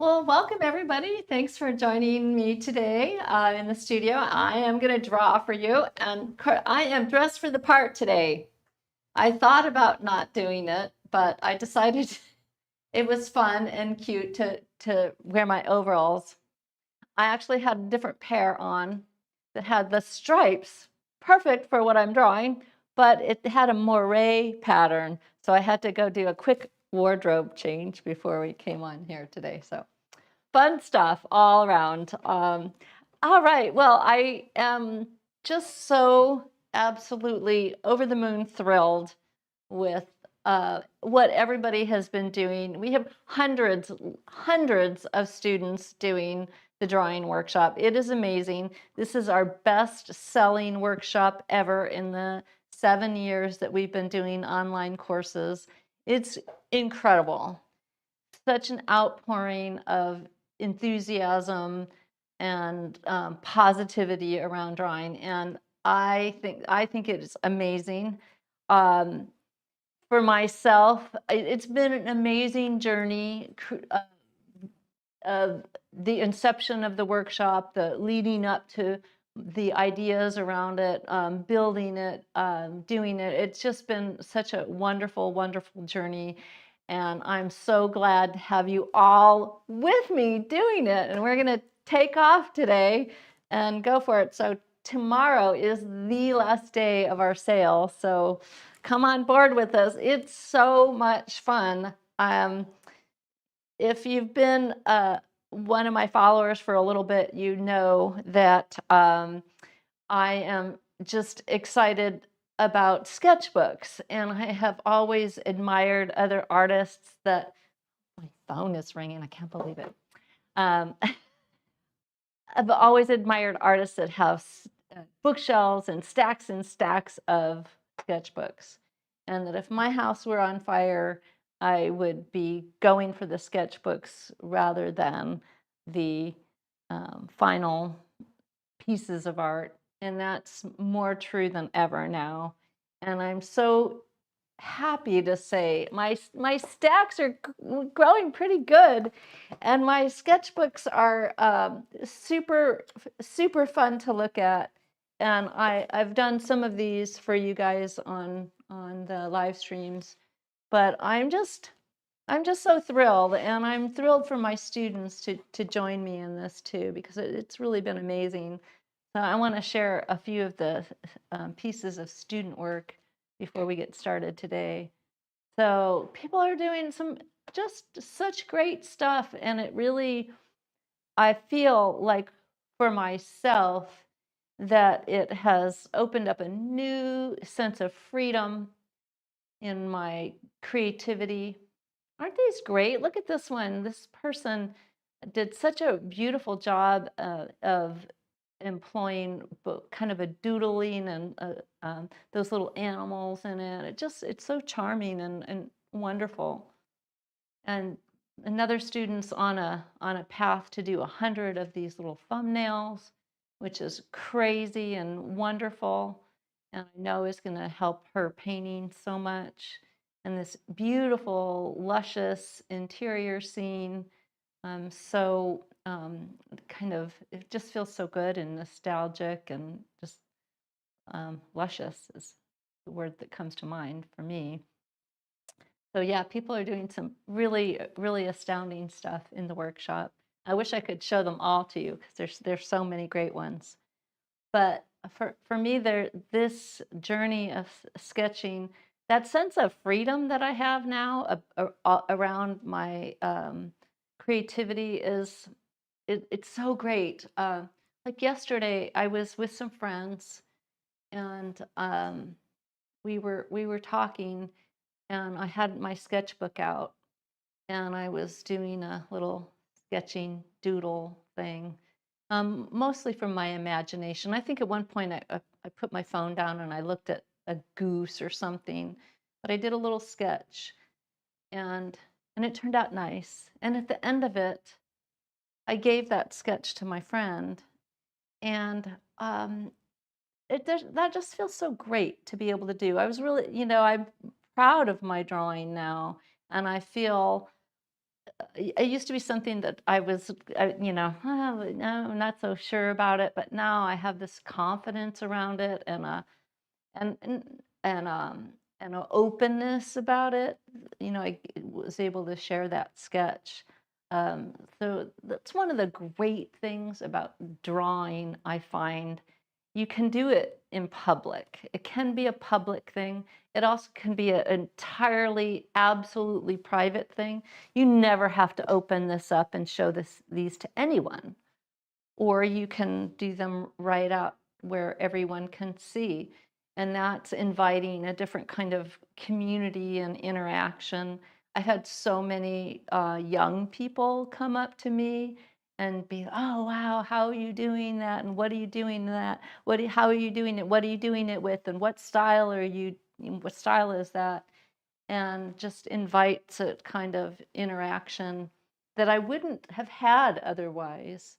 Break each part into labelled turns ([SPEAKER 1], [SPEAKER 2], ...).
[SPEAKER 1] Well, welcome everybody. Thanks for joining me today in the studio. I am going to draw for you, and I am dressed for the part today. I thought about not doing it, but I decided it was fun and cute to wear my overalls. I actually had a different pair on that had the stripes, perfect for what I'm drawing, but it had a moire pattern, so I had to go do a quick wardrobe change before we came on here today. So fun stuff all around. All right. Well, I am just so absolutely over the moon thrilled with what everybody has been doing. We have hundreds of students doing the drawing workshop. It is amazing. This is our best selling workshop ever in the 7 years that we've been doing online courses. It's incredible. Such an outpouring of enthusiasm and positivity around drawing, and I think it is amazing. Um, for myself, it's been an amazing journey of the inception of the workshop, the leading up to the ideas around it, building it, doing it. It's just been such a wonderful journey. And I'm so glad to have you all with me doing it. And we're going to take off today and go for it. So tomorrow is the last day of our sale. So come on board with us. It's so much fun. If you've been one of my followers for a little bit, you know that I am just excited about sketchbooks, and I have always admired other artists that my phone is ringing. I can't believe it. Um, I've always admired artists that have bookshelves and stacks of sketchbooks, and that if my house were on fire, I would be going for the sketchbooks rather than the final pieces of art. And that's more true than ever now. And I'm so happy to say my stacks are growing pretty good, and my sketchbooks are super fun to look at. And I've done some of these for you guys on the live streams, but I'm just so thrilled, and I'm thrilled for my students to join me in this too, because it's really been amazing. So I want to share a few of the pieces of student work before we get started today. So people are doing some just such great stuff, and it really, I feel like for myself that it has opened up a new sense of freedom in my creativity. Aren't these great? Look at this one. This person did such a beautiful job of employing kind of a doodling and those little animals in it. It's so charming and wonderful. And another student's on a path to do 100 of these little thumbnails, which is crazy and wonderful. And I know is going to help her painting so much. And this beautiful, luscious interior scene. So kind of, it just feels so good and nostalgic and just luscious is the word that comes to mind for me. So yeah, people are doing some really astounding stuff in the workshop. I wish I could show them all to you because there's so many great ones. But for me, this journey of sketching, that sense of freedom that I have now around my creativity it's so great. Like yesterday, I was with some friends, and we were talking, and I had my sketchbook out, and I was doing a little sketching doodle thing, mostly from my imagination. I think at one point I put my phone down and I looked at a goose or something, but I did a little sketch, and it turned out nice. And at the end of it, I gave that sketch to my friend, and that just feels so great to be able to do. I was really, I'm proud of my drawing now, and I feel it used to be something that I was, "Oh, no, I'm not so sure about it," but now I have this confidence around it and and and and an openness about it. I was able to share that sketch. So that's one of the great things about drawing. I find you can do it in public. It can be a public thing. It also can be an entirely, absolutely private thing. You never have to open this up and show these to anyone, or you can do them right out where everyone can see. And that's inviting a different kind of community and interaction. I've had so many young people come up to me and be, "Oh, wow, how are you doing that? And what are you doing that? How are you doing it? What are you doing it with? And what style is that?" And just invites a kind of interaction that I wouldn't have had otherwise.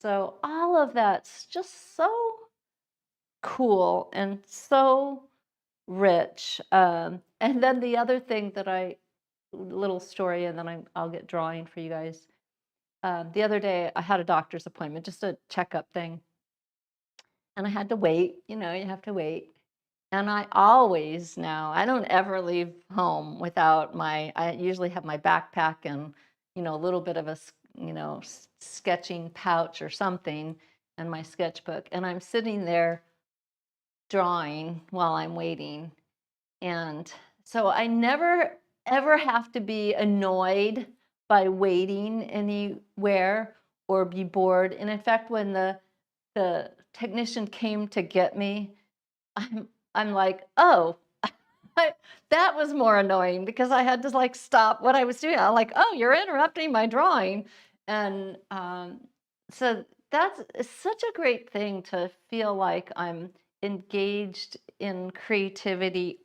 [SPEAKER 1] So all of that's just so cool and so rich. And then the other thing that little story, and then I'll get drawing for you guys. The other day, I had a doctor's appointment, just a checkup thing, and I had to wait. You have to wait. And I always now, I don't ever leave home without I usually have my backpack and, a little bit of sketching pouch or something and my sketchbook. And I'm sitting there drawing while I'm waiting. And so I never ever have to be annoyed by waiting anywhere or be bored. And in fact, when the technician came to get me, I'm like, "Oh, I that was more annoying because I had to, like, stop what I was doing." I'm like, "Oh, you're interrupting my drawing." And, so that's it's such a great thing to feel like I'm engaged in creativity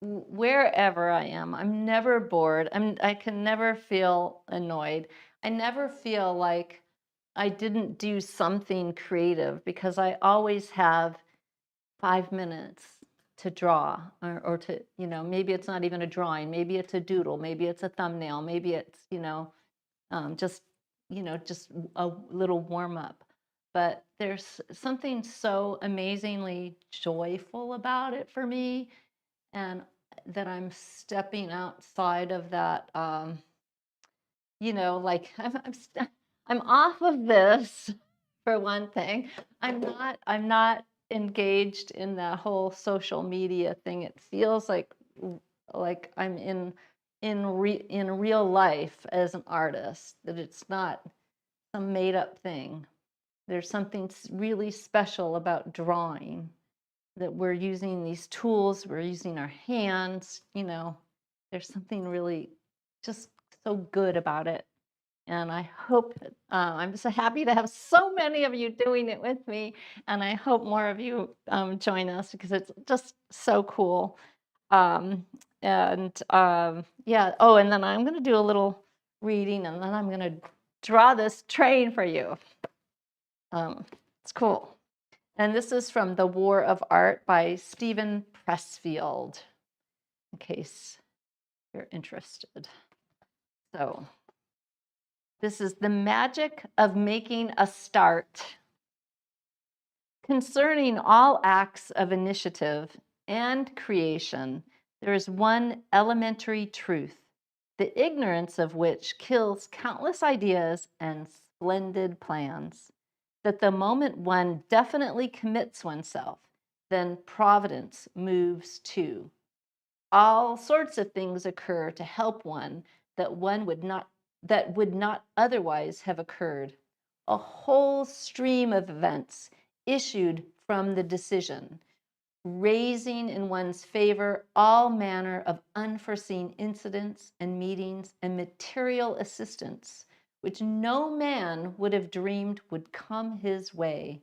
[SPEAKER 1] wherever I am. I'm never bored. I can never feel annoyed. I never feel like I didn't do something creative because I always have 5 minutes to draw or to, maybe it's not even a drawing, maybe it's a doodle, maybe it's a thumbnail, maybe it's, just, just a little warm up. But there's something so amazingly joyful about it for me, and that I'm stepping outside of that, like I'm off of this for one thing. I'm not engaged in the whole social media thing. It feels like I'm in real life as an artist, that it's not some made up thing. There's something really special about drawing, that we're using these tools, we're using our hands, there's something really just so good about it. And I hope, I'm so happy to have so many of you doing it with me. And I hope more of you join us because it's just so cool. Yeah. Oh, and then I'm going to do a little reading, and then I'm going to draw this train for you. It's cool. And this is from The War of Art by Stephen Pressfield, in case you're interested. So this is the magic of making a start. Concerning all acts of initiative and creation, there is one elementary truth, the ignorance of which kills countless ideas and splendid plans. That the moment one definitely commits oneself, then providence moves too. All sorts of things occur to help one that would not otherwise have occurred. A whole stream of events issued from the decision, raising in one's favor all manner of unforeseen incidents and meetings and material assistance, which no man would have dreamed would come his way.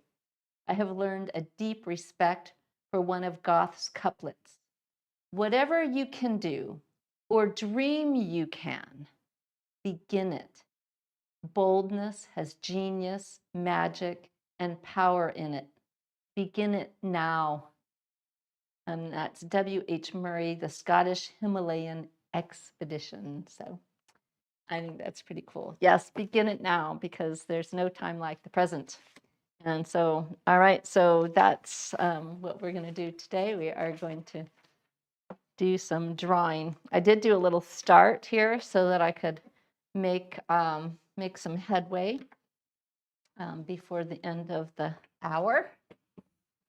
[SPEAKER 1] I have learned a deep respect for one of Goethe's couplets. Whatever you can do or dream you can, begin it. Boldness has genius, magic, and power in it. Begin it now. And that's W.H. Murray, The Scottish Himalayan Expedition. So I think that's pretty cool. Yes, begin it now because there's no time like the present. And so, all right, so that's what we're going to do today. We are going to do some drawing. I did do a little start here so that I could make some headway before the end of the hour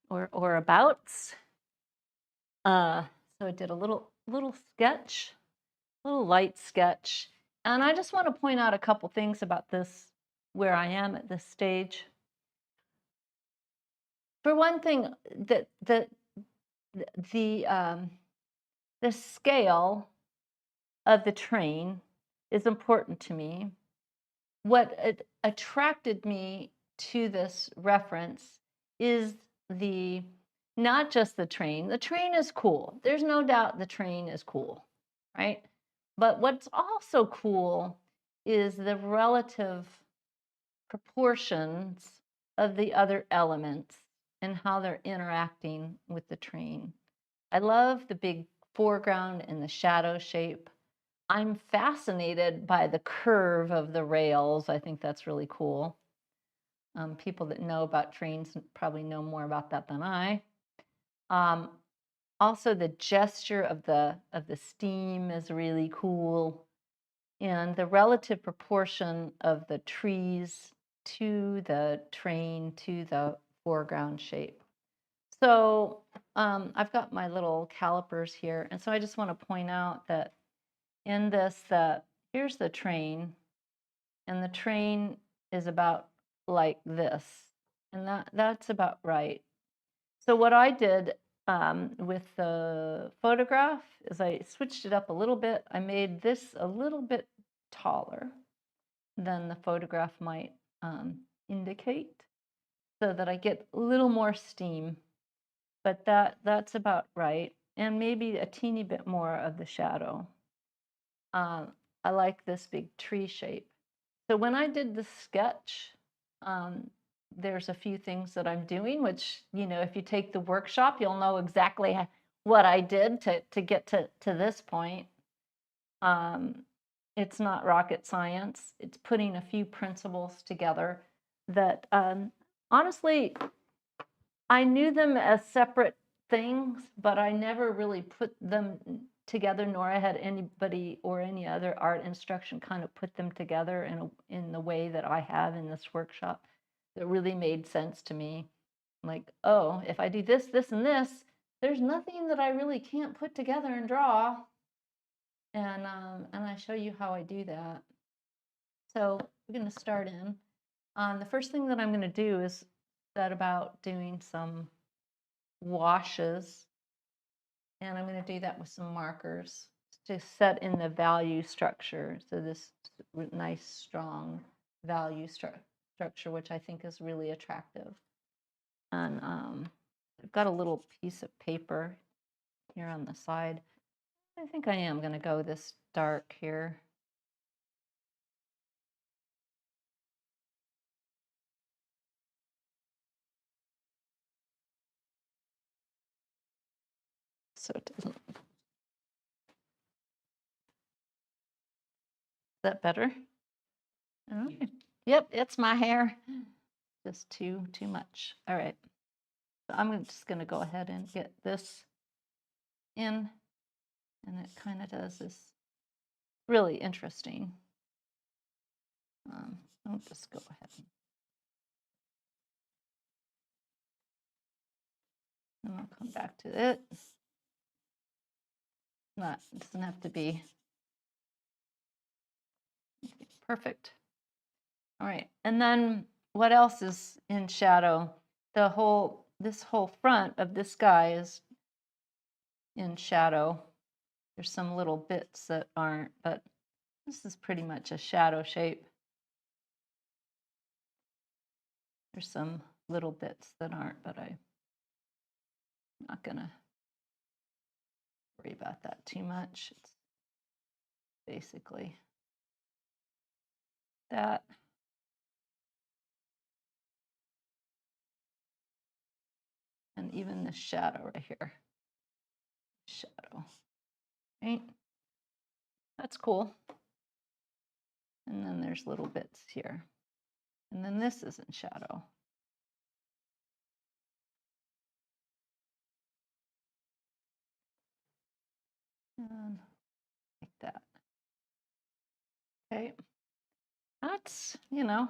[SPEAKER 1] or abouts. So I did a little sketch, a little light sketch, and I just want to point out a couple things about this, where I am at this stage. For one thing, the scale of the train is important to me. What attracted me to this reference is not just the train. The train is cool. There's no doubt the train is cool, right? But what's also cool is the relative proportions of the other elements and how they're interacting with the train. I love the big foreground and the shadow shape. I'm fascinated by the curve of the rails. I think that's really cool. People that know about trains probably know more about that than I. Also, the gesture of the steam is really cool, and the relative proportion of the trees to the train to the foreground shape. So I've got my little calipers here, and so I just want to point out that in this, here's the train, and the train is about like this, and that's about right. So what I did with the photograph is I switched it up a little bit. I made this a little bit taller than the photograph might indicate, so that I get a little more steam, but that's about right, and maybe a teeny bit more of the shadow. I like this big tree shape. So when I did the sketch, there's a few things that I'm doing, which, if you take the workshop, you'll know exactly what I did to get to this point. It's not rocket science. It's putting a few principles together that, honestly, I knew them as separate things, but I never really put them together, nor I had anybody or any other art instruction kind of put them together in the way that I have in this workshop that really made sense to me. Like, oh, if I do this, this, and this, there's nothing that I really can't put together and draw. And I show you how I do that. So we're going to start in. The first thing that I'm going to do is set about doing some washes, and I'm going to do that with some markers to set in the value structure. So this nice, strong value structure, which I think is really attractive. And I've got a little piece of paper here on the side. I think I am going to go this dark here. So it doesn't. Is that better? Okay. Yep, it's my hair. Just too much. All right. So I'm just going to go ahead and get this in, and it kind of does this really interesting. I'll just go ahead and I'll come back to it. It doesn't have to be perfect. All right, and then what else is in shadow? This whole front of this guy is in shadow. There's some little bits that aren't, but this is pretty much a shadow shape. There's some little bits that aren't, but I'm not gonna worry about that too much. It's basically that. And even the shadow right here. Shadow, right? That's cool. And then there's little bits here. And then this is in shadow. And like that. Okay. That's, you know,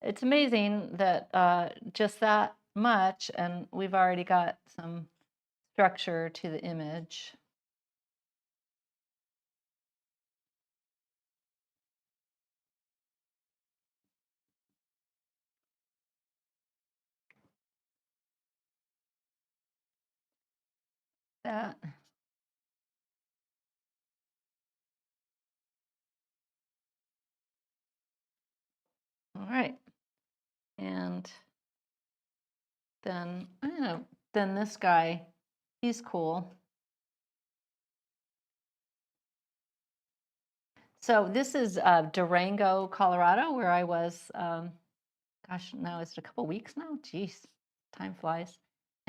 [SPEAKER 1] it's amazing that just that much, and we've already got some structure to the image. That. All right. And then, I don't know, then this guy, he's cool. So this is Durango, Colorado, where I was, gosh, now is it a couple weeks now? Jeez, time flies.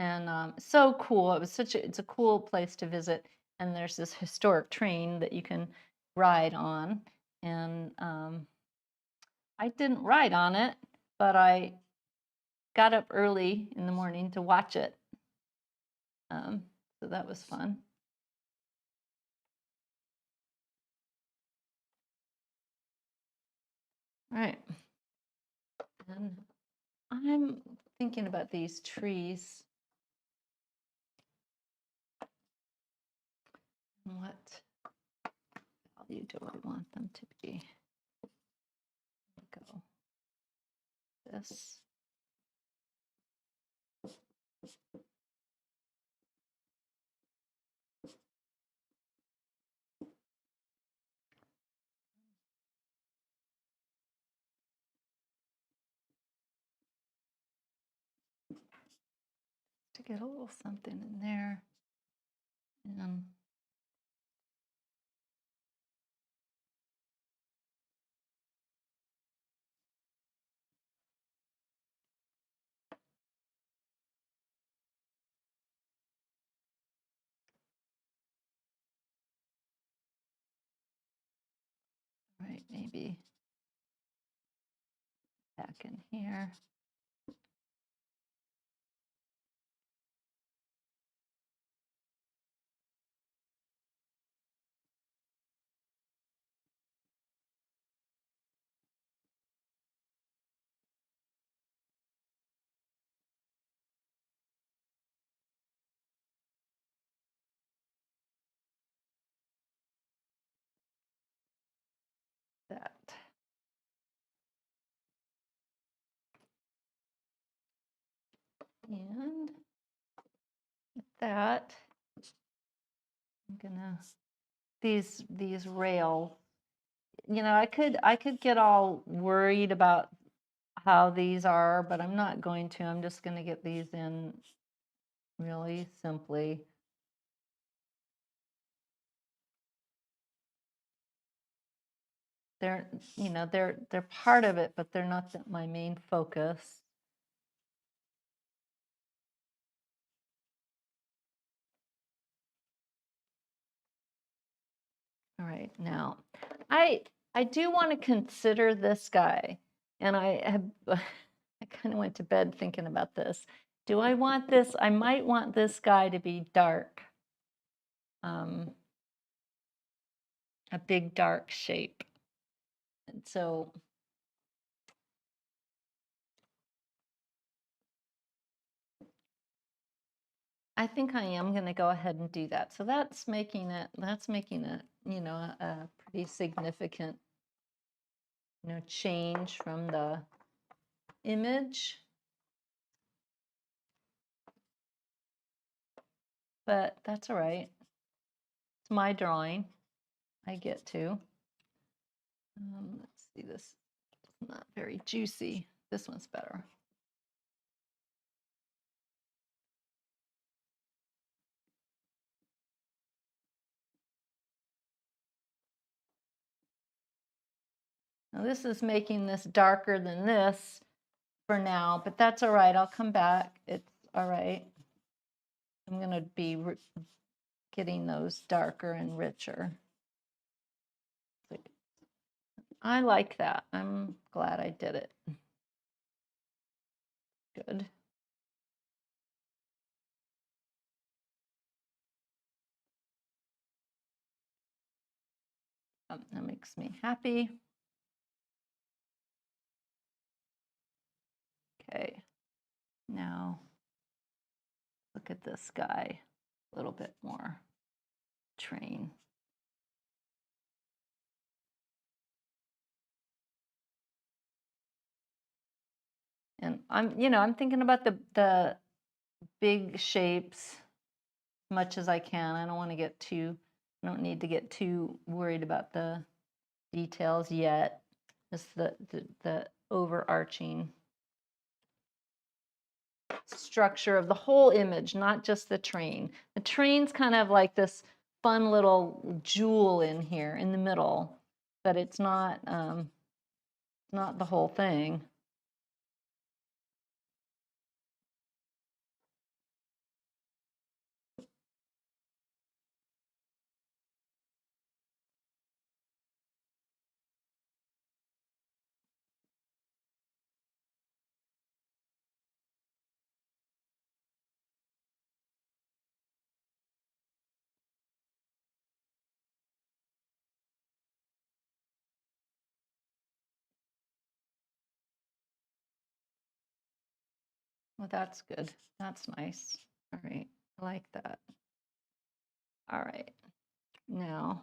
[SPEAKER 1] And so cool. It was it's a cool place to visit. And there's this historic train that you can ride on. And I didn't ride on it, but I got up early in the morning to watch it. So that was fun. All right. And I'm thinking about these trees. What value do I want them to be? Go this. To get a little something in there. And right, maybe back in here. That. And with that, I'm gonna these rails. You know, I could get all worried about how these are, but I'm not going to. I'm just going to get these in really simply. They're, you know, they're part of it, but they're not my main focus. All right, now I do want to consider this guy, and I have I kind of went to bed thinking about this. Do I want this? I might want this guy to be dark, a big dark shape. And so I think I am going to go ahead and do that. So that's making it, you know, a pretty significant, you know, change from the image. But that's all right. It's my drawing. I get to. Let's see, this is not very juicy. This one's better. Now this is making this darker than this for now, but that's all right. I'll come back. It's all right. I'm going to be getting those darker and richer. I like that. I'm glad I did it. Good. That makes me happy. Okay, now look at this guy a little bit more. Train. And I'm thinking about the big shapes as much as I can. I don't need to get too worried about the details yet. Just the overarching structure of the whole image, not just the train. The train's kind of like this fun little jewel in here in the middle, but it's not the whole thing. Well, that's good. That's nice. All right. I like that. All right. Now,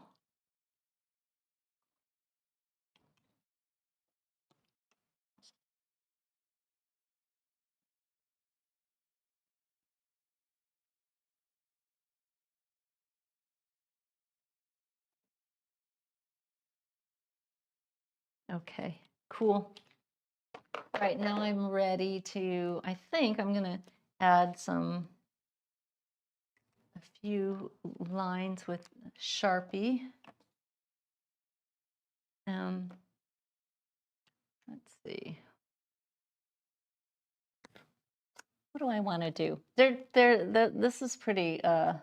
[SPEAKER 1] okay, cool. All right, now I'm ready to, I think I'm going to add a few lines with Sharpie. Let's see. What do I want to do? This is pretty, this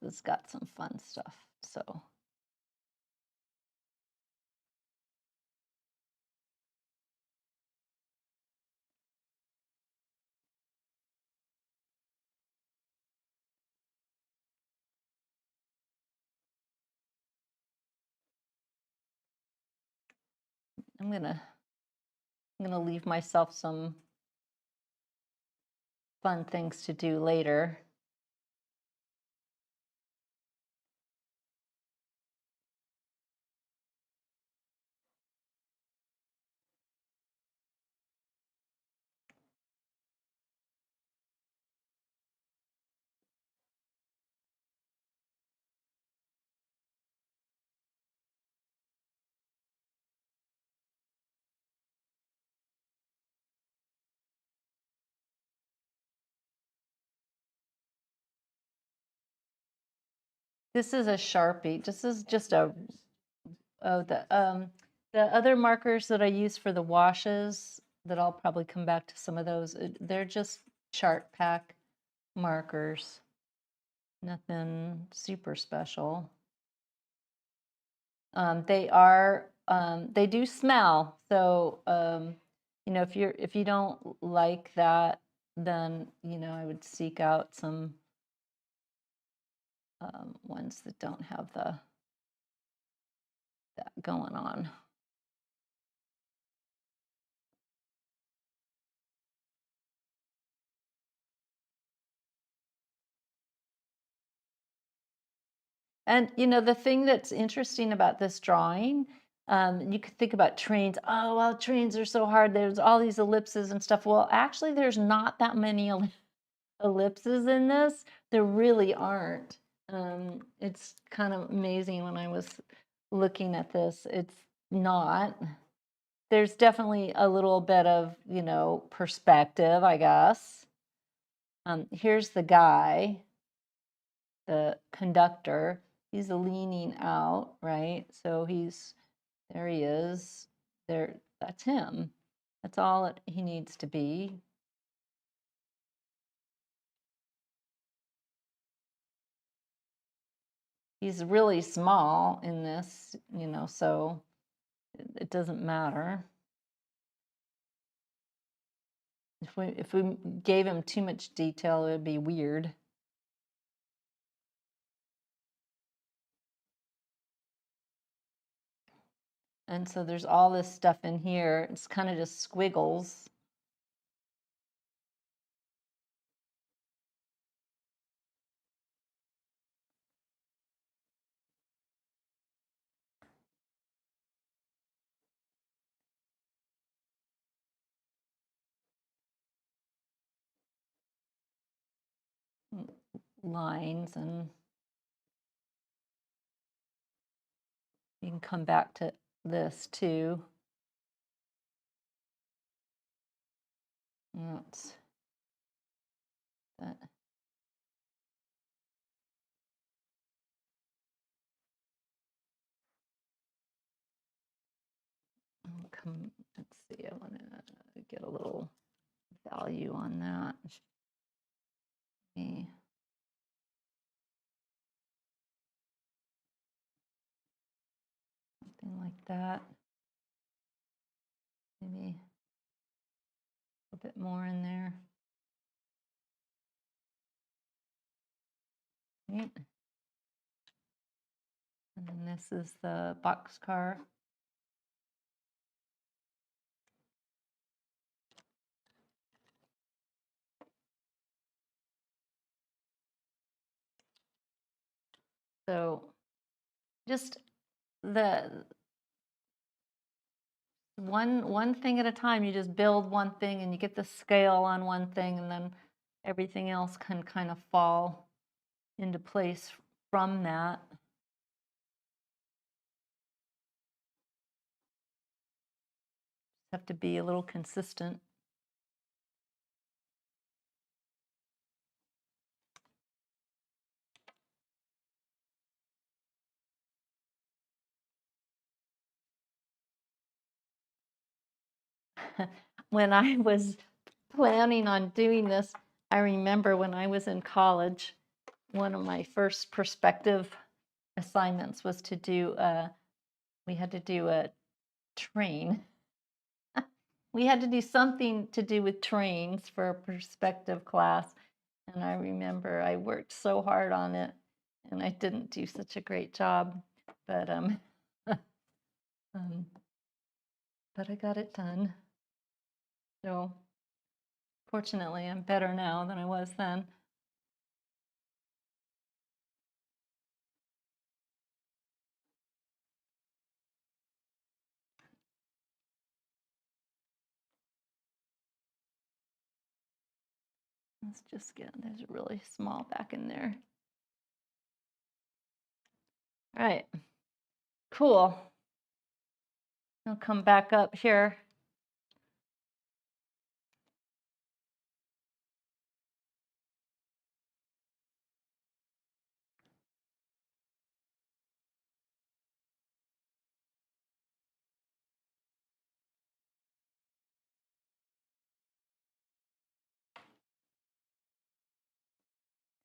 [SPEAKER 1] has got some fun stuff. So I'm gonna leave myself some fun things to do later. This is a Sharpie. This is just the other markers that I use for the washes that I'll probably come back to some of those. They're just chart pack markers. Nothing super special. They do smell. So, if you don't like that, then, I would seek out some ones that don't have that going on. And, the thing that's interesting about this drawing, you could think about trains. Oh, well, trains are so hard. There's all these ellipses and stuff. Well, actually, there's not that many ellipses in this. There really aren't. It's kind of amazing when I was looking at this. It's not. There's definitely a little bit of, perspective, I guess. Here's the guy, the conductor. He's leaning out, right? So there he is. That's him. That's all he needs to be. He's really small in this, so it doesn't matter. If we gave him too much detail, it would be weird. And so there's all this stuff in here. It's kind of just squiggles. Lines, and you can come back to this too. That's that. Let's see, I want to get a little value on that. Maybe something like that. Maybe a bit more in there. Right. And then this is the boxcar. So just the one thing at a time. You just build one thing and you get the scale on one thing, and then everything else can kind of fall into place from that. Have to be a little consistent. When I was planning on doing this, I remember when I was in college, one of my first perspective assignments was to do we had to do a train. We had to do something to do with trains for a perspective class. And I remember I worked so hard on it, and I didn't do such a great job, but um, but I got it done. So fortunately, I'm better now than I was then. Let's just get, there's a really small back in there. All right, cool. I'll come back up here.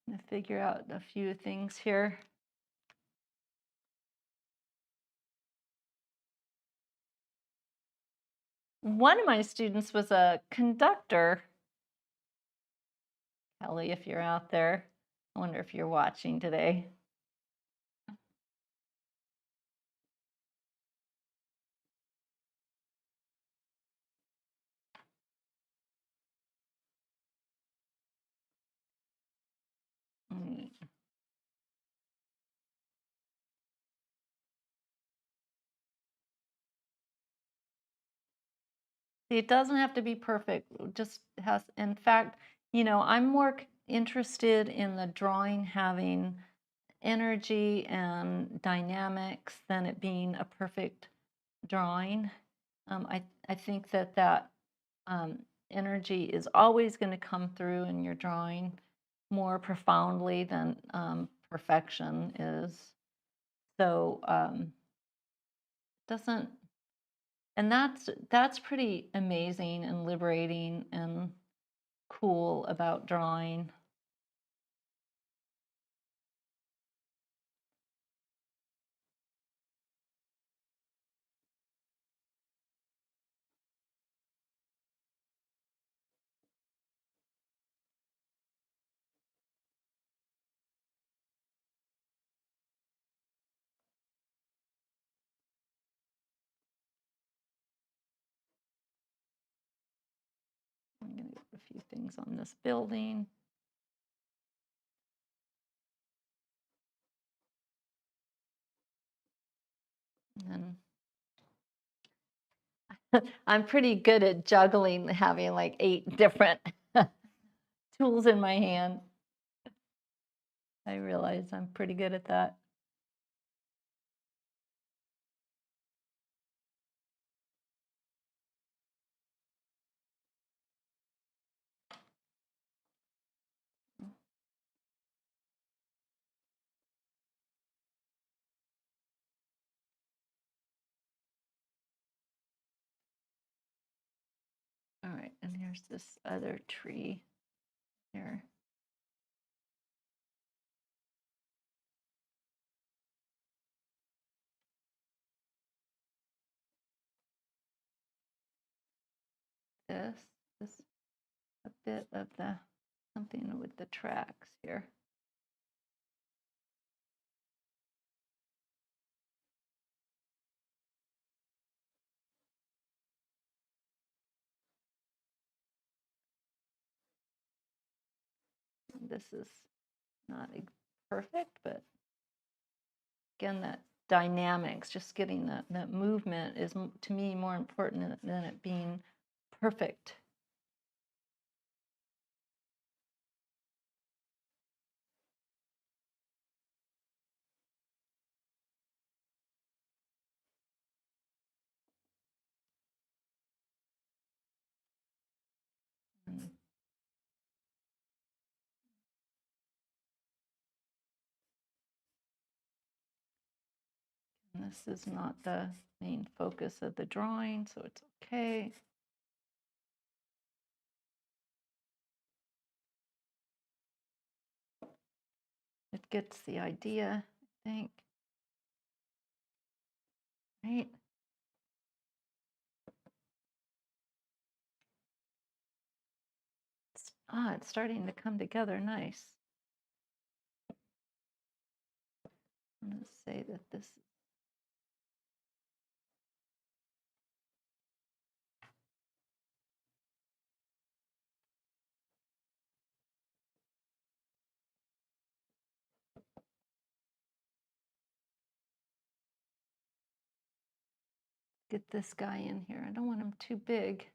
[SPEAKER 1] I'm gonna figure out a few things here. One of my students was a conductor. Kelly, if you're out there, I wonder if you're watching today. Mm. It doesn't have to be perfect. It just has, in fact, I'm more interested in the drawing having energy and dynamics than it being a perfect drawing. I think that energy is always going to come through in your drawing more profoundly than perfection is. So doesn't, and that's pretty amazing and liberating and cool about drawing. few things on this building. And I'm pretty good at juggling, having like 8 different tools in my hand. I realize I'm pretty good at that. All right, and here's this other tree here. This a bit of the something with the tracks here. This is not perfect, but again, that dynamics, just getting that movement is to me more important than it being perfect. And this is not the main focus of the drawing, so it's okay. It gets the idea, I think. Right? It's starting to come together nice. I'm going to say that this get this guy in here. I don't want him too big.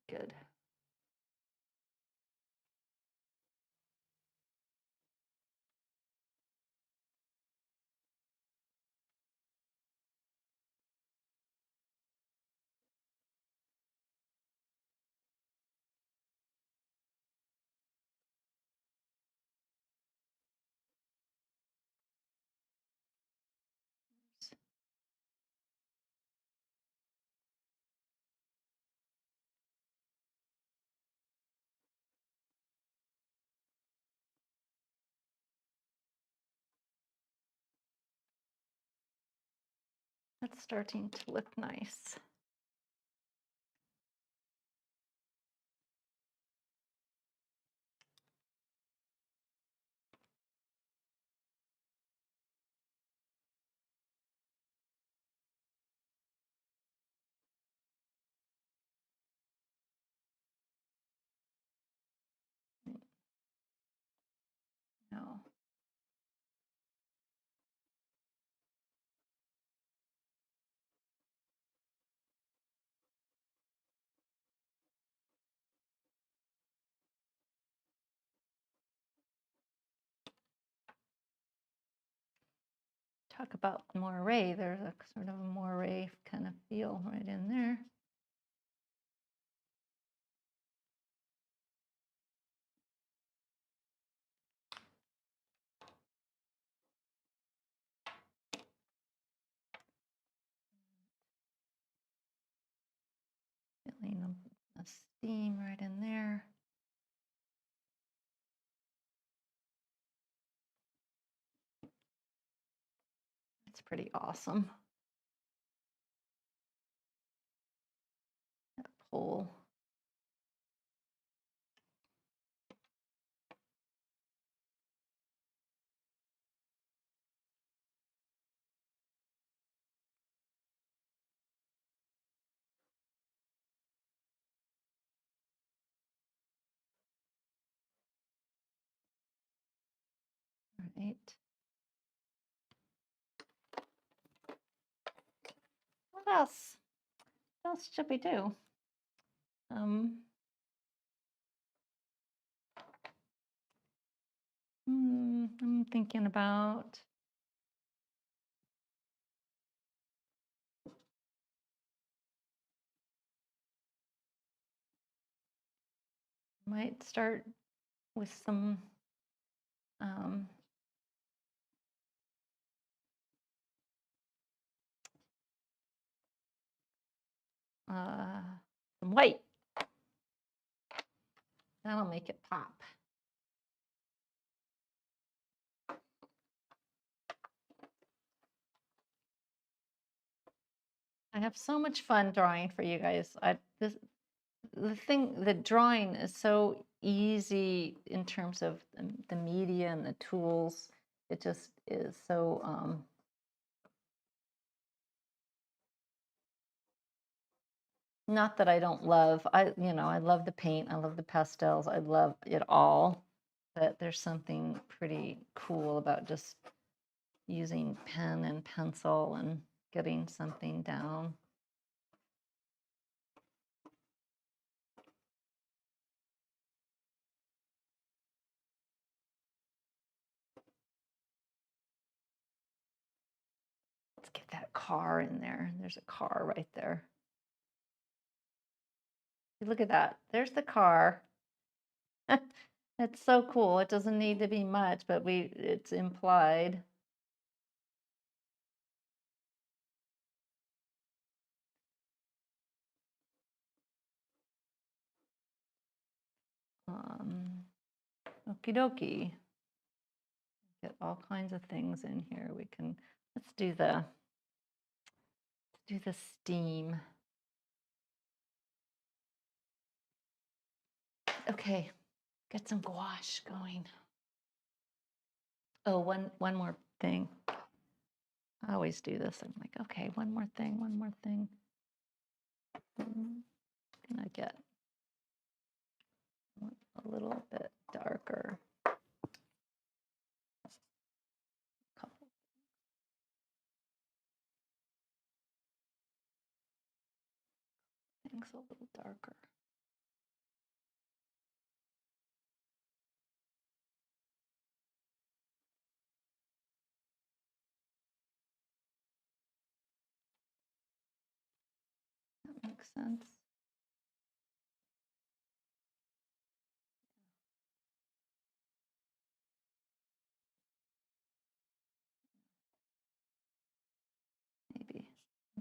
[SPEAKER 1] Good. That's starting to look nice. Now, talk about moire. There's a sort of a moire kind of feel right in there. Feeling a steam right in there. It's pretty awesome. That pole. right. What else? What else should we do? I'm thinking about might start with some some white. That'll make it pop. I have so much fun drawing for you guys. The drawing is so easy in terms of the media and the tools. It just is so not that I don't love, I love the paint, I love the pastels, I love it all, but there's something pretty cool about just using pen and pencil and getting something down. Let's get that car in there. There's a car right there. Look at that. There's the car. It's so cool. It doesn't need to be much, but it's implied. Okie dokie. Get all kinds of things in here. Let's do the steam. Okay, get some gouache going. Oh, one more thing. I always do this. I'm like, okay, one more thing. I'm gonna get a little bit darker. Couple things a little darker. That makes sense.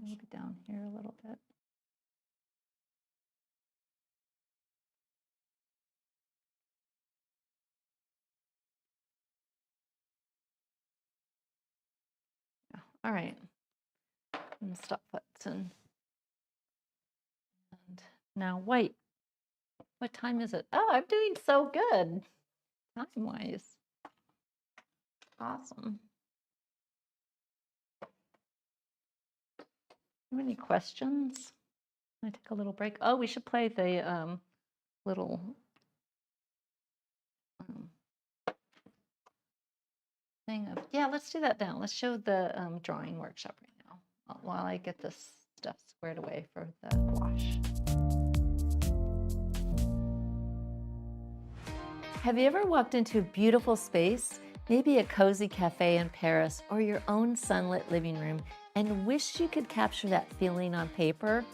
[SPEAKER 1] Maybe down here a little bit. Yeah. All right. And stop button. And now white. What time is it? Oh, I'm doing so good time-wise. Awesome. Any questions? I take a little break. Oh, we should play the little thing of, yeah, let's do that now. Let's show the drawing workshop right now while I get this stuff squared away for the wash. Have you ever walked into a beautiful space, maybe a cozy cafe in Paris or your own sunlit living room, and wished you could capture that feeling on paper?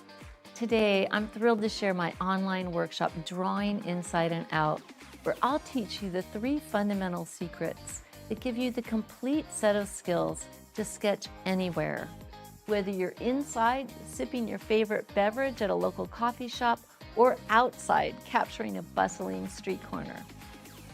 [SPEAKER 1] Today, I'm thrilled to share my online workshop, Drawing Inside and Out, where I'll teach you the 3 fundamental secrets that give you the complete set of skills to sketch anywhere. Whether you're inside sipping your favorite beverage at a local coffee shop or outside capturing a bustling street corner.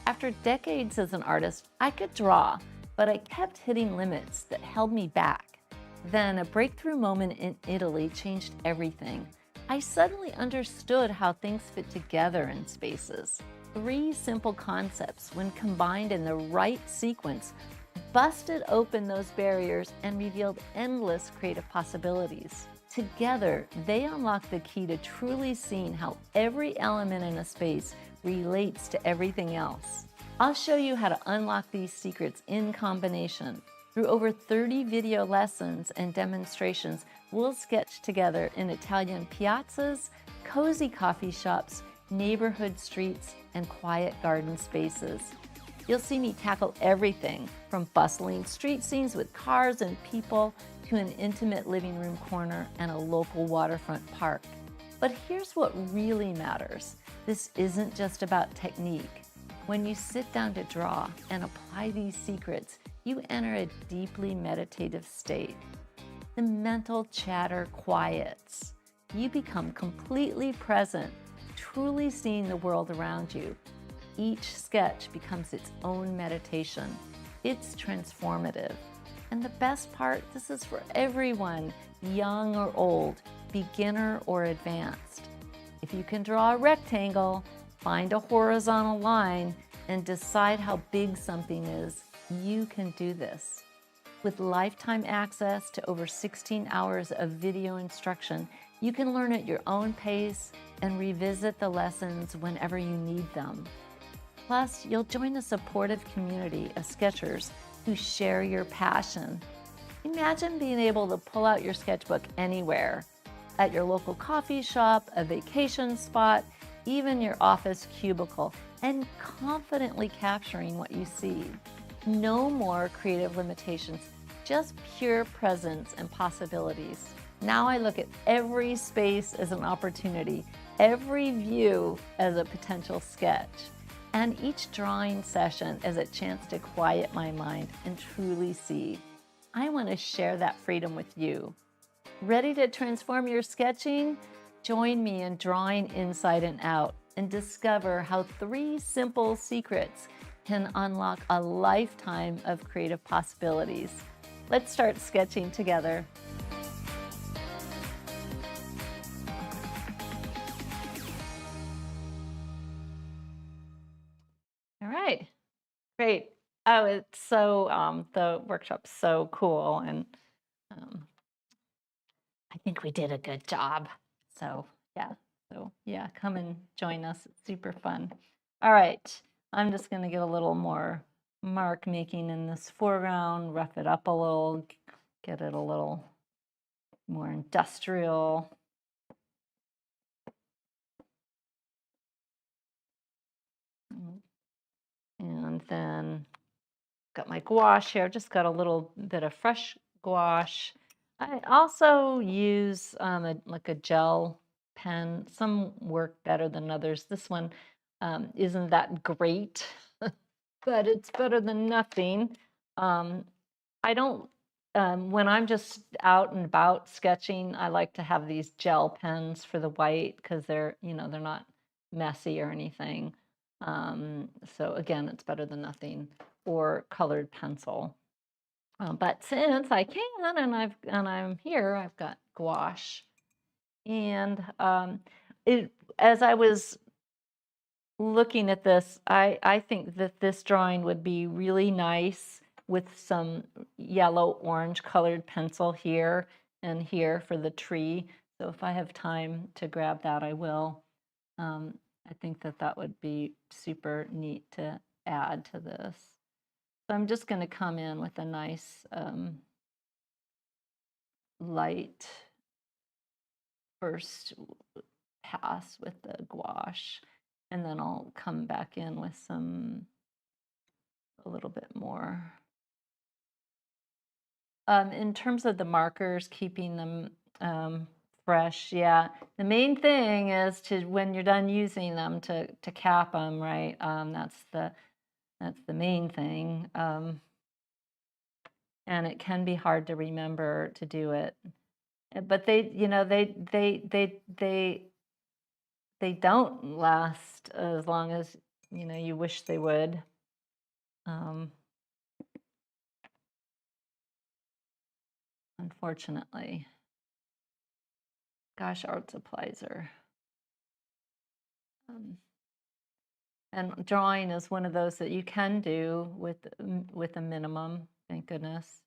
[SPEAKER 1] After decades as an artist, I could draw, but I kept hitting limits that held me back. Then a breakthrough moment in Italy changed everything. I suddenly understood how things fit together in spaces. 3 simple concepts, when combined in the right sequence, busted open those barriers and revealed endless creative possibilities. Together, they unlock the key to truly seeing how every element in a space relates to everything else. I'll show you how to unlock these secrets in combination. Through over 30 video lessons and demonstrations, we'll sketch together in Italian piazzas, cozy coffee shops, neighborhood streets, and quiet garden spaces. You'll see me tackle everything from bustling street scenes with cars and people to an intimate living room corner and a local waterfront park. But here's what really matters. This isn't just about technique. When you sit down to draw and apply these secrets, you enter a deeply meditative state. The mental chatter quiets. You become completely present, truly seeing the world around you. Each sketch becomes its own meditation. It's transformative. And the best part, this is for everyone, young or old, beginner or advanced. If you can draw a rectangle, find a horizontal line, and decide how big something is, you can do this. With lifetime access to over 16 hours of video instruction, you can learn at your own pace and revisit the lessons whenever you need them. Plus, you'll join a supportive community of sketchers who share your passion. Imagine being able to pull out your sketchbook anywhere, at your local coffee shop, a vacation spot, even your office cubicle, and confidently capturing what you see. No more creative limitations, just pure presence and possibilities. Now I look at every space as an opportunity, every view as a potential sketch, and each drawing session as a chance to quiet my mind and truly see. I want to share that freedom with you. Ready to transform your sketching? Join me in Drawing Inside and Out and discover how 3 simple secrets can unlock a lifetime of creative possibilities. Let's start sketching together. All right, great. Oh, it's so, the workshop's so cool, and um, I think we did a good job. So yeah, come and join us. It's super fun. All right, I'm just gonna get a little more mark making in this foreground, rough it up a little, get it a little more industrial. And then got my gouache here, just got a little bit of fresh gouache. I also use like a gel pen. Some work better than others. This one isn't that great, but it's better than nothing. I don't, when I'm just out and about sketching, I like to have these gel pens for the white because they're, they're not messy or anything. So again, it's better than nothing, or colored pencil. But since I can and I'm here, I've got gouache. And as I was looking at this, I think that this drawing would be really nice with some yellow orange colored pencil here and here for the tree. So if I have time to grab that, I will. I think that that would be super neat to add to this. So I'm just going to come in with a nice light first pass with the gouache, and then I'll come back in with a little bit more. In terms of the markers, keeping them fresh, yeah. The main thing is to, when you're done using them, to cap them, right? That's the main thing. And it can be hard to remember to do it. But they don't last as long as you wish they would. Unfortunately. Gosh, art supplies are. And drawing is one of those that you can do with a minimum, thank goodness.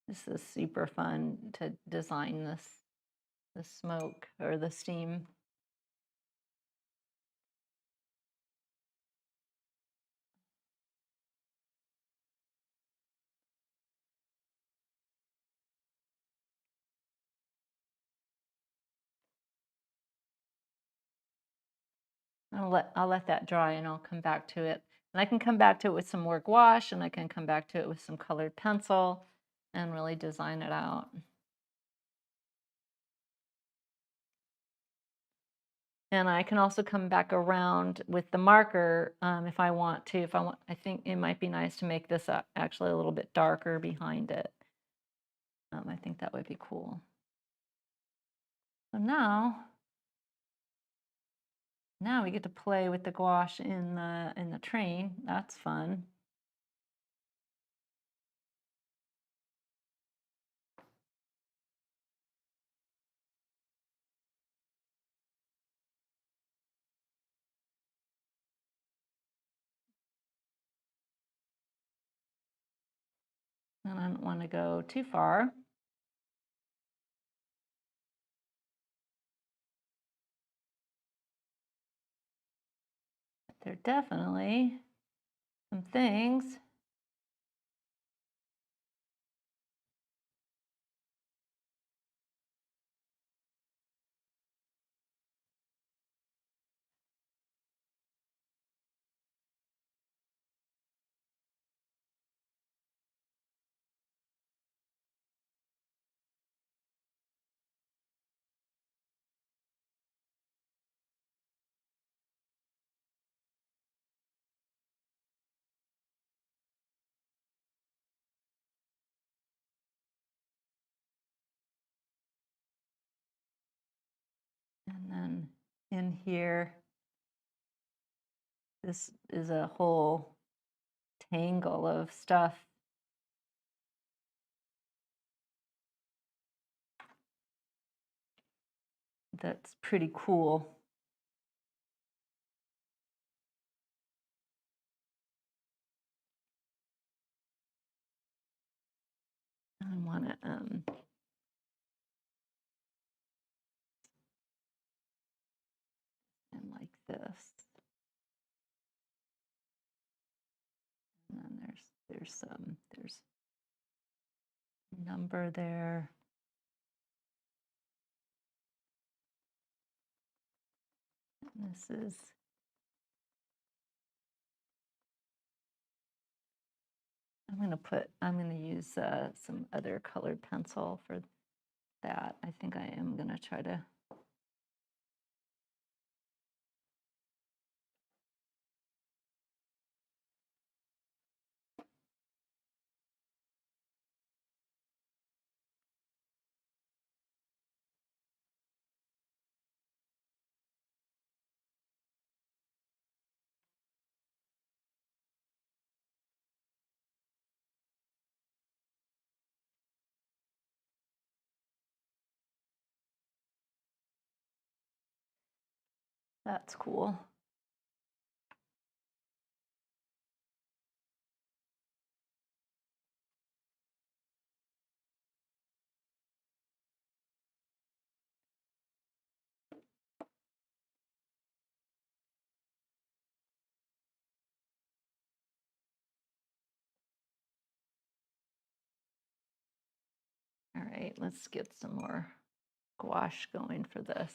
[SPEAKER 1] This is super fun to design this, the smoke or the steam. I'll let that dry and I'll come back to it. And I can come back to it with some more gouache and I can come back to it with some colored pencil and really design it out. And I can also come back around with the marker if I want to. If I want, I think it might be nice to make this actually a little bit darker behind it. I think that would be cool. So now we get to play with the gouache in the train. That's fun. And I don't want to go too far. There are definitely some things. And then in here, this is a whole tangle of stuff. That's pretty cool. I want to and like this. And then there's number there. And this is I'm going to use some other colored pencil for that. I think I am going to try to. That's cool. All right, let's get some more gouache going for this.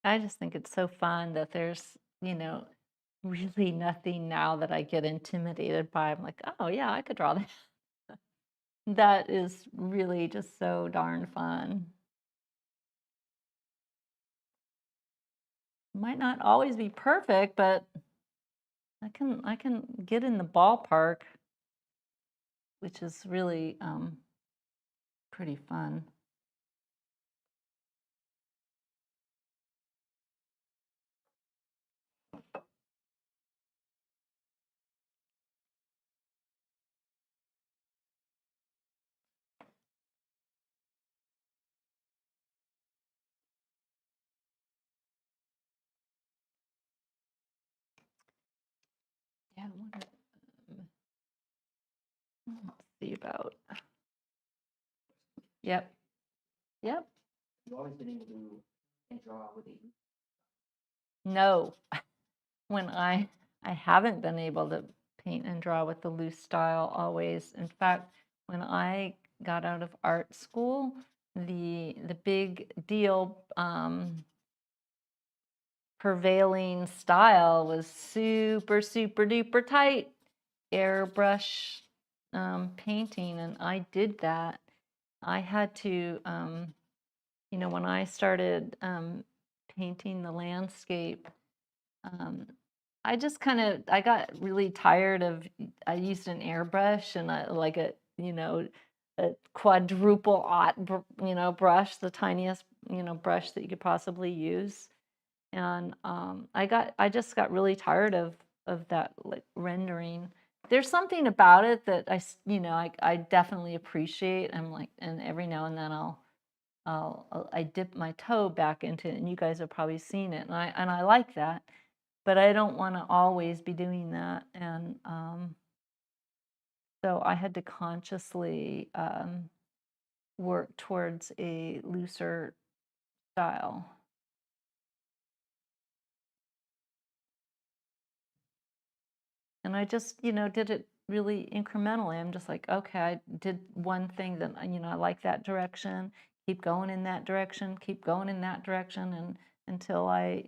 [SPEAKER 1] I just think it's so fun that there's, really nothing now that I get intimidated by. I'm like, oh yeah, I could draw that. That is really just so darn fun. Might not always be perfect, but I can get in the ballpark, which is really pretty fun. had one. Let's see about. Yep. Yep.
[SPEAKER 2] You've always been able to draw with it.
[SPEAKER 1] No, when I haven't been able to paint and draw with the loose style always. In fact, when I got out of art school, the big deal prevailing style was super duper tight airbrush painting, and I did that. I had to, when I started painting the landscape, I just I got really tired of, I used an airbrush and like a quadruple aught, brush, the tiniest, brush that you could possibly use. And I just got really tired of that, like, rendering. There's something about it that I definitely appreciate. I'm like, and every now and then I dip my toe back into it, and you guys have probably seen it, and I like that, but I don't want to always be doing that. And so I had to consciously work towards a looser style. And I just, did it really incrementally. I'm just like, okay, I did one thing that, I like that direction, keep going in that direction, keep going in that direction, and until I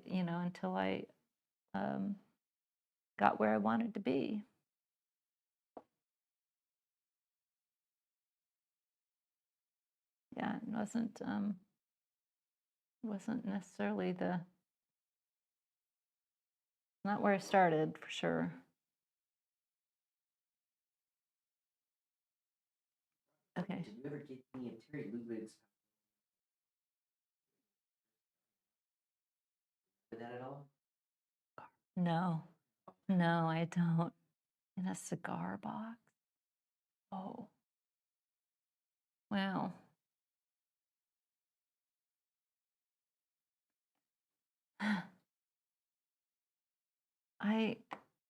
[SPEAKER 1] got where I wanted to be. Yeah, it wasn't necessarily not where I started, for sure. Okay.
[SPEAKER 2] Did you ever get any of Terry Ludwig's with that at all?
[SPEAKER 1] No, I don't. In a cigar box? Oh, wow.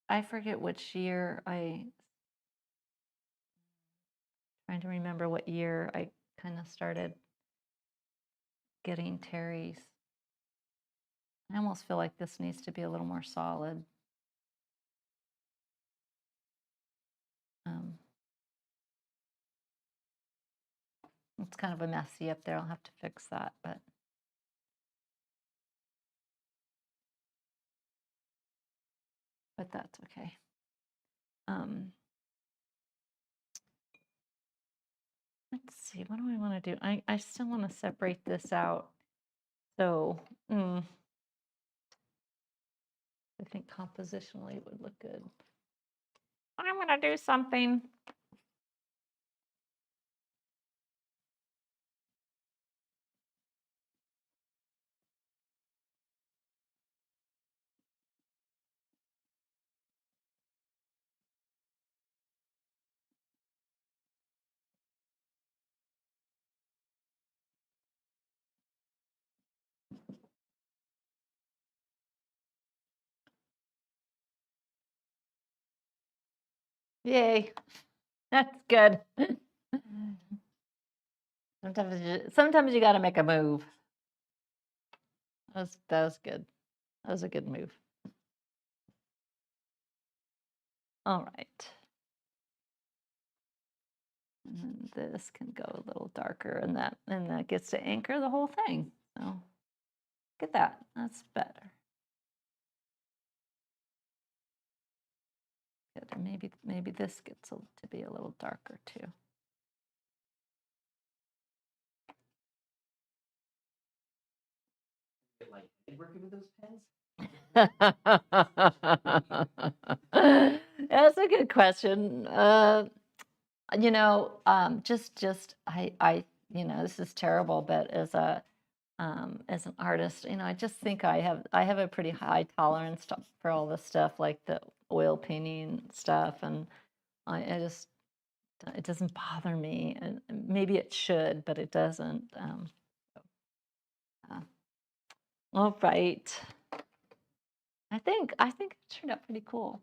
[SPEAKER 1] I forget which year trying to remember what year I kind of started getting Terry's. I almost feel like this needs to be a little more solid. It's kind of a messy up there. I'll have to fix that, but that's okay. Let's see, what do I want to do? I still want to separate this out. So I think compositionally it would look good. I'm going to do something. Yay. That's good. Sometimes you got to make a move. That was good. That was a good move. All right. And this can go a little darker, and that gets to anchor the whole thing. So look at that. That's better. Good. And maybe this gets to be a little darker too.
[SPEAKER 2] Like working with those pens?
[SPEAKER 1] That's a good question. This is terrible, but as an artist, I just think I have a pretty high tolerance for all this stuff, like the oil painting stuff, and it doesn't bother me, and maybe it should, but it doesn't. All right. I think it turned out pretty cool.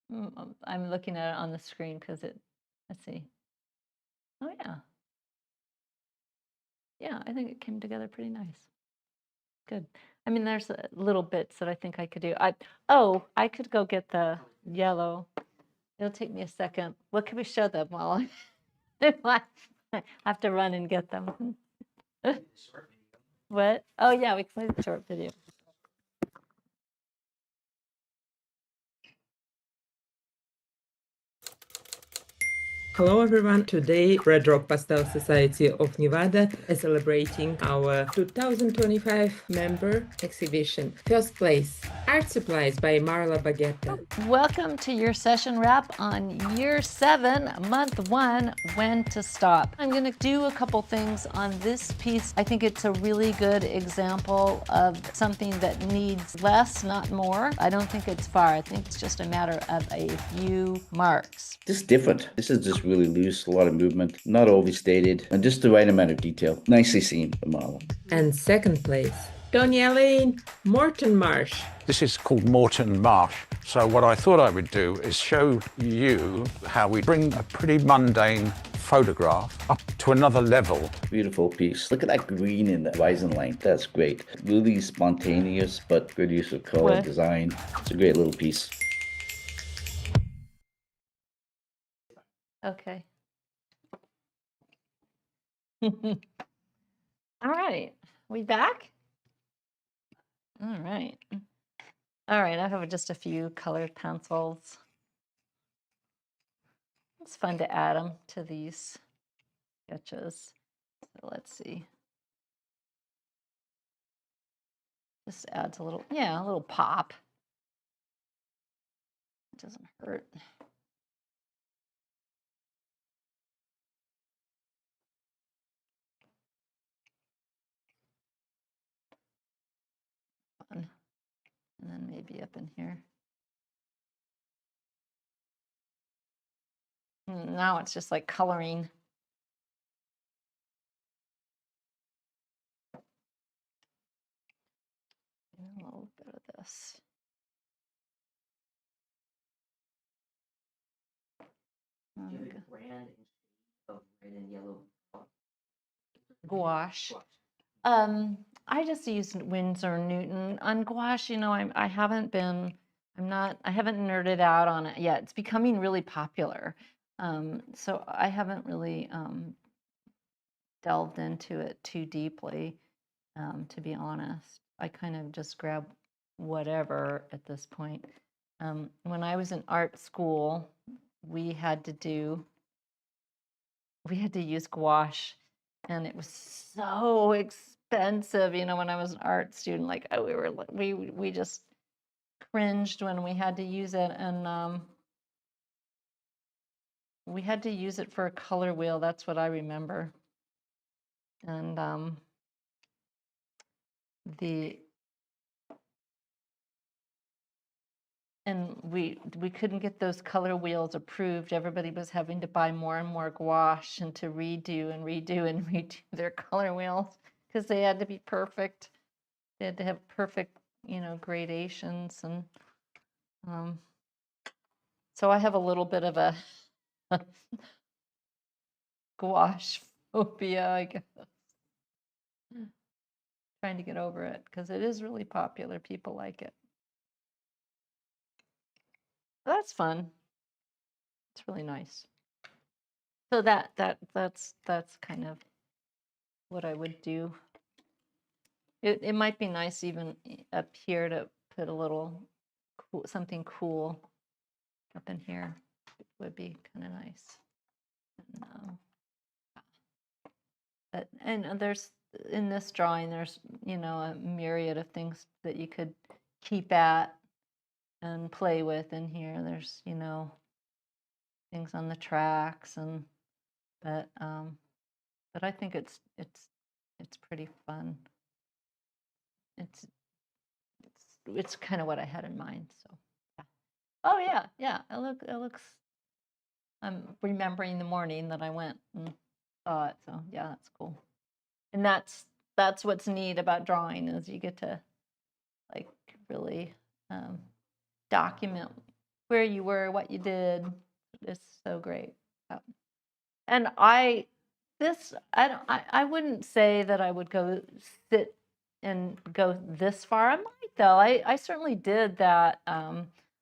[SPEAKER 1] I'm looking at it on the screen because let's see. Oh, yeah. Yeah, I think it came together pretty nice. Good. I mean, there's little bits that I think I could do. I could go get the yellow. It'll take me a second. What can we show them while I have to run and get them?
[SPEAKER 2] Short video.
[SPEAKER 1] What? Oh, yeah, we can play the short video.
[SPEAKER 3] Hello everyone, today Red Rock Pastel Society of Nevada is celebrating our 2025 member exhibition. First place, Art Supplies by Marla Baguetta.
[SPEAKER 1] Welcome to your session wrap on year 7, month 1, when to stop. I'm going to do a couple things on this piece. I think it's a really good example of something that needs less, not more. I don't think it's far. I think it's just a matter of a few marks.
[SPEAKER 4] This is different. This is just really loose, a lot of movement, not overstated, and just the right amount of detail. Nicely seen, the model.
[SPEAKER 3] And second place, Tony Elaine, Morton Marsh.
[SPEAKER 5] This is called Morton Marsh. So what I thought I would do is show you how we bring a pretty mundane photograph up to another level.
[SPEAKER 4] Beautiful piece. Look at that green in the horizon line. That's great. Really spontaneous, but good use of color,
[SPEAKER 1] What?
[SPEAKER 4] design. It's a great little piece.
[SPEAKER 1] Okay. All right. We back? All right. All right. I have just a few colored pencils. It's fun to add them to these sketches. So let's see. Just adds a little pop. It doesn't hurt. Fun. And then maybe up in here. Now it's just like coloring. A little bit of this.
[SPEAKER 2] Do you have a brand of red and yellow
[SPEAKER 1] Gouache.
[SPEAKER 2] gouache?
[SPEAKER 1] I just used Winsor Newton on gouache. You know, I haven't nerded out on it yet. It's becoming really popular, so I haven't really delved into it too deeply. To be honest, I kind of just grab whatever at this point. When I was in art school, we had to use gouache, and it was so expensive. You know, when I was an art student, like we just cringed when we had to use it, and we had to use it for a color wheel. That's what I remember. And we couldn't get those color wheels approved. Everybody was having to buy more and more gouache and to redo and redo and redo their color wheels because they had to be perfect. They had to have perfect, you know, gradations, and so I have a little bit of a gouache phobia, I guess. Trying to get over it because it is really popular. People like it. That's fun. It's really nice. So that's kind of what I would do. It might be nice even up here to put a little something cool up in here. It would be kind of nice. And there's in this drawing, there's, you know, a myriad of things that you could keep at and play with in here. There's, you know, things on the tracks, and but I think it's pretty fun. It's kind of what I had in mind. So yeah. Oh yeah. It looks. I'm remembering the morning that I went and saw it. So yeah, that's cool. And that's what's neat about drawing, is you get to like really document where you were, what you did. It's so great. And I wouldn't say that I would go sit and go this far. I might though. I certainly did that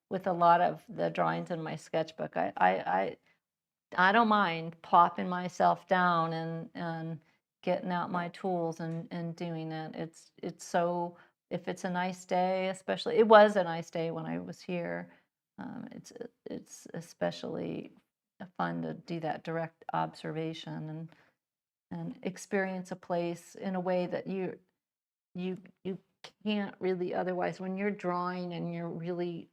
[SPEAKER 1] with a lot of the drawings in my sketchbook. I don't mind plopping myself down and getting out my tools and doing it. It's so, if it's a nice day, especially, it was a nice day when I was here. It's especially fun to do that direct observation and experience a place in a way that you can't really otherwise. When you're drawing and you're really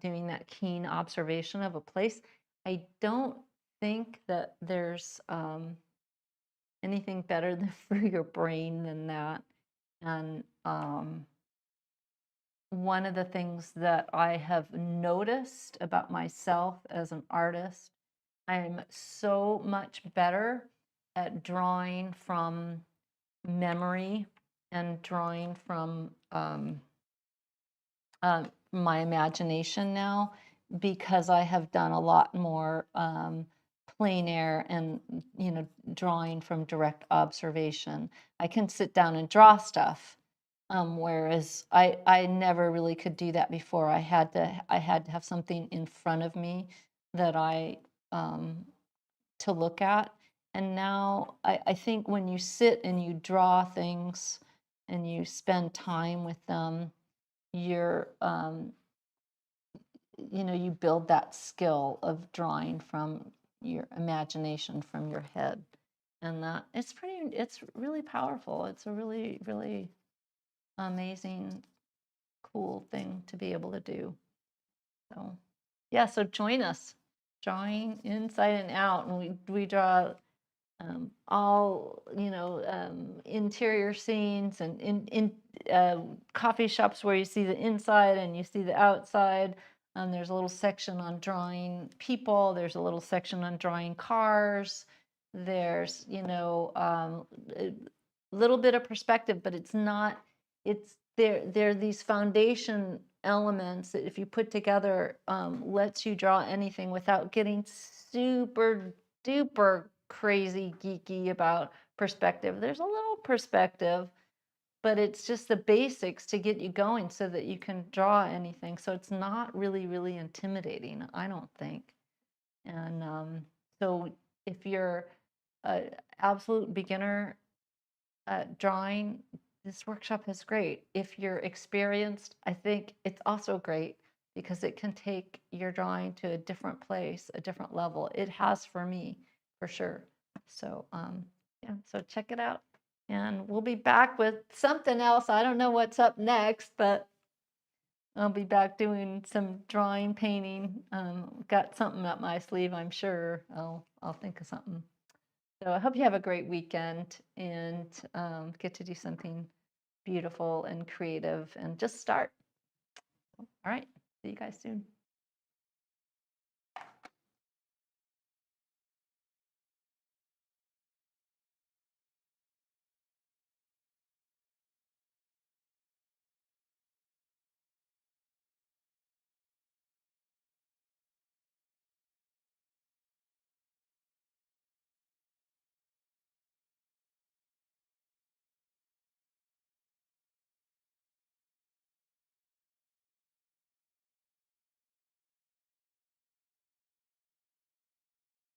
[SPEAKER 1] doing that keen observation of a place, I don't think that there's anything better for your brain than that. And one of the things that I have noticed about myself as an artist, I'm so much better at drawing from memory and drawing from my imagination now, because I have done a lot more plein air and drawing from direct observation. I can sit down and draw stuff, whereas I never really could do that before. I had to have something in front of me that I to look at. And now I think when you sit and you draw things and you spend time with them, you're you build that skill of drawing from your imagination, from your head. And that it's really powerful. It's a really, really amazing, cool thing to be able to do. So yeah, so join us, drawing inside and out. And we draw all interior scenes, and in coffee shops where you see the inside and you see the outside. There's a little section on drawing people. There's a little section on drawing cars. There's a little bit of perspective, but it's not. It's there are these foundation elements that, if you put together, lets you draw anything without getting super duper crazy geeky about perspective. There's a little perspective, but it's just the basics to get you going so that you can draw anything. So it's not really, really intimidating, I don't think. And so if you're an absolute beginner at drawing, this workshop is great. If you're experienced, I think it's also great, because it can take your drawing to a different place, a different level. It has for me, for sure. So yeah, so check it out. And we'll be back with something else. I don't know what's up next, but I'll be back doing some drawing, painting. Got something up my sleeve, I'm sure. I'll think of something. So I hope you have a great weekend and get to do something beautiful and creative and just start. All right, see you guys soon.